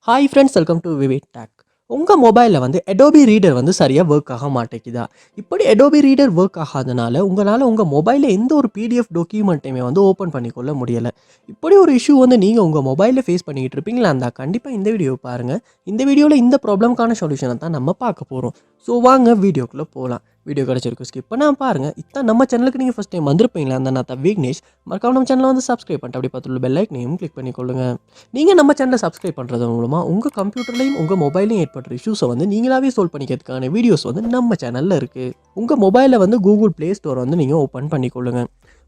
Hi friends, welcome to VividTech. உங்கள் மொபைலில் வந்து Adobe ரீடர் வந்து சரியாக ஒர்க் ஆக மாட்டேங்குதா? இப்படி Adobe ரீடர் ஒர்க் ஆகாதனால உங்களால் உங்கள் மொபைலில் எந்த ஒரு PDF டாக்குமெண்ட்டையுமே வந்து ஓப்பன் பண்ணிக்கொள்ள முடியலை. இப்படி ஒரு இஷ்யூ வந்து நீங்கள் உங்கள் மொபைலில் ஃபேஸ் பண்ணிக்கிட்டு இருப்பீங்களா இருந்தால் கண்டிப்பாக இந்த வீடியோ பாருங்கள். இந்த வீடியோவில் இந்த ப்ராப்ளம்க்கான சொல்யூஷனை தான் நம்ம பார்க்க போகிறோம். ஸோ வாங்க வீடியோக்குள்ளே போகலாம். வீடியோ கிடச்சிருக்கு ஸ்கிப் பண்ணால் பாருங்கள். இதான் நம்ம சேனலுக்கு நீங்கள் ஃபஸ்ட் டைம் வந்திருப்பீங்களா அந்த நான் விக்னேஷ். மறக்காம நம்ம சேனலை வந்து சப்ஸ்கிரைப் பண்ணிட்டு அப்படி பார்த்துள்ள பெல் ஐக்கனையும் கிளிக் பண்ணிக்கொள்ளுங்க. நீங்கள் நம்ம சேனலை சப்ஸ்கிரைப் பண்ணுறது மூலமாக உங்கள் கம்ப்யூட்டர்லையும் உங்கள் மொபைலையும் ஏற்படுற இஷ்யூஸை வந்து நீங்களாவே சால்வ் பண்ணிக்கிறதுக்கான வீடியோஸ் வந்து நம்ம சேனலில் இருக்குது. உங்கள் மொபைலில் வந்து கூகுள் ப்ளே ஸ்டோர் வந்து நீங்கள் ஓப்பன் பண்ணிக்கொள்ளுங்க.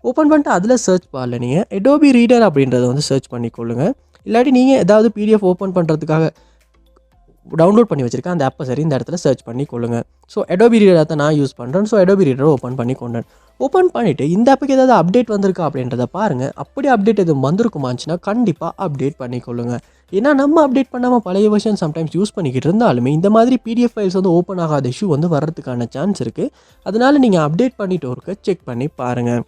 ஓப்பன் பண்ணிட்டு அதில் சர்ச் பாரில் நீங்கள் Adobe ரீடர் அப்படின்றத வந்து சர்ச் பண்ணிக்கொள்ளுங்க. இல்லாட்டி நீங்கள் ஏதாவது PDF ஓப்பன் பண்ணுறதுக்காக டவுன்லோட் பண்ணி வச்சிருக்கேன் அந்த ஆப்பை சரி இந்த இடத்துல சர்ச் பண்ணி கொள்ளுங்கள். ஸோ Adobe ரீடரை தான் நான் யூஸ் பண்ணுறேன். ஸோ Adobe ரீடரை ஓப்பன் பண்ணி கொண்டேன். ஓப்பன் பண்ணிவிட்டு இந்த ஆப்புக்கு ஏதாவது அப்டேட் வந்திருக்கா அப்படின்றத பாருங்கள். அப்படி அப்டேட் எதுவும் வந்திருக்குமாச்சுன்னா கண்டிப்பாக அப்டேட் பண்ணிக்கொள்ளுங்கள். ஏன்னா நம்ம அப்டேட் பண்ணாமல் பழைய வெர்ஷன் சம்டைம்ஸ் யூஸ் பண்ணிக்கிட்டு இருந்தாலுமே இந்த மாதிரி PDF ஃபைல்ஸ் வந்து ஓப்பன் ஆகாத இஷ்யூ வந்து வர்றதுக்கான சான்ஸ் இருக்குது. அதனால் நீங்கள் அப்டேட் பண்ணிட்டு ஒருக்க செக் பண்ணி பாருங்கள்.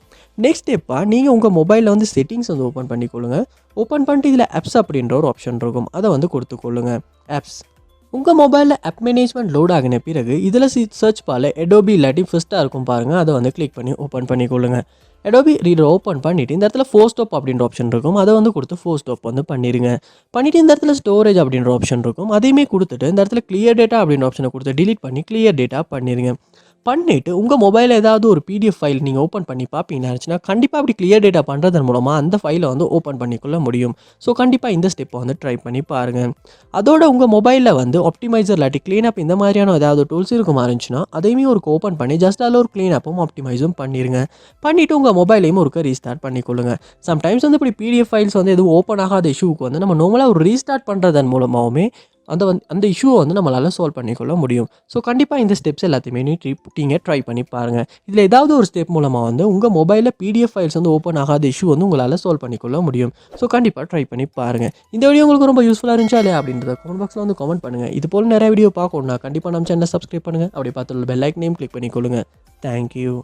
நெக்ஸ்ட் ஸ்டெப்பாக நீங்கள் உங்கள் மொபைலில் வந்து செட்டிங்ஸ் வந்து ஓப்பன் பண்ணிக்கொள்ளுங்கள். ஓப்பன் பண்ணிட்டு இதில் ஆப்ஸ் அப்படின்ற ஒரு ஆப்ஷன் இருக்கும், அதை வந்து கொடுத்துக்கொள்ளுங்க. ஆப்ஸ் உங்கள் மொபைலில் ஆப் மேனேஜ்மெண்ட் லோட் ஆகின பிறகு இதில் சர்ச் பாரில் Adobe இல்லாட்டி ஃபஸ்ட்டாக இருக்கும் பாருங்கள், அதை வந்து கிளிக் பண்ணி ஓப்பன் பண்ணிக்கொள்ளுங்க. Adobe ரீடர் ஓப்பன் பண்ணிவிட்டு இந்த இடத்துல ஃபோர் ஸ்டாப் அப்படின்ற ஆப்ஷன் இருக்கும், அதை வந்து கொடுத்து ஃபோர் ஸ்டாப் வந்து பண்ணிடுங்க. பண்ணிவிட்டு இந்த இடத்துல ஸ்டோரேஜ் அப்படின்ற ஆப்ஷன் இருக்கும், அதையுமே கொடுத்துட்டு இந்த இடத்துல கிளியர் டேட்டா அப்படின்ற ஆப்ஷனை கொடுத்து டிலீட் பண்ணி கிளியர் டேட்டா பண்ணிடுங்க. பண்ணிவிட்டு உங்கள் மொபைலில் ஏதாவது ஒரு PDF ஃபைல் நீங்கள் ஓப்பன் பண்ணி பார்ப்பீங்கன்னு நினச்சின்னா கண்டிப்பாக அப்படி கிளியர் டேட்டா பண்ணுறதன் மூலமாக அந்த ஃபைலை வந்து ஓப்பன் பண்ணிக்கொள்ள முடியும். ஸோ கண்டிப்பாக இந்த ஸ்டெப்பை வந்து ட்ரை பண்ணி பாருங்கள். அதோட உங்கள் மொபைலில் வந்து ஆப்டிமைசர் இல்லாட்டி க்ளீனப் இந்த மாதிரியான ஏதாவது டூல்ஸ் இருக்குமா இருந்துச்சுன்னா அதையுமே ஒரு ஓப்பன் பண்ணி ஜஸ்ட் அதில் ஒரு க்ளீனப்பும் ஆப்டிமைஸும் பண்ணிடுங்க. பண்ணிவிட்டு உங்கள் மொபைலையும் ஒரு ரீஸ்டார்ட் பண்ணிக்கொள்ளுங்க. சம்டைம்ஸ் வந்து இப்படி PDF ஃபைல்ஸ் வந்து எதுவும் ஓப்பன் ஆகாத இஷ்யூக்கு வந்து நம்ம நார்மலாக ஒரு ரீஸ்டார்ட் பண்ணுறதன் மூலமாகவுமே அந்த இஷ்யூவை வந்து நம்மளால் சால்வ் பண்ணிக்கொள்ள முடியும். ஸோ கண்டிப்பாக இந்த ஸ்டெப்ஸ் எல்லாத்தையுமே நீங்கள் ட்ரை பண்ணி பாருங்கள். இதில் ஏதாவது ஒரு ஸ்டெப் மூலமாக வந்து உங்கள் மொபைலில் PDF ஃபைல்ஸ் வந்து ஓப்பன் ஆகாத இஷ்யூ வந்து உங்களால் சால்வ் பண்ணிக்கொள்ள முடியும். ஸோ கண்டிப்பாக ட்ரை பண்ணி பாருங்கள். இந்த வீடியோ உங்களுக்கு ரொம்ப யூஸ்ஃபுல்லாக இருந்துச்சா இல்லையா அப்படின்றத கமெண்ட் பாக்ஸில் வந்து கமெண்ட் பண்ணுங்கள். இது போல் நிறைய வீடியோ பார்க்கணும்னா கண்டிப்பாக நம்ம சேனலை சப்ஸ்கிரைப் பண்ணுங்கள். அப்படி பார்த்துள்ள பெல் ஐக்கனையும் கிளிக் பண்ணிக்கொள்ளுங்கள். தேங்க்யூ.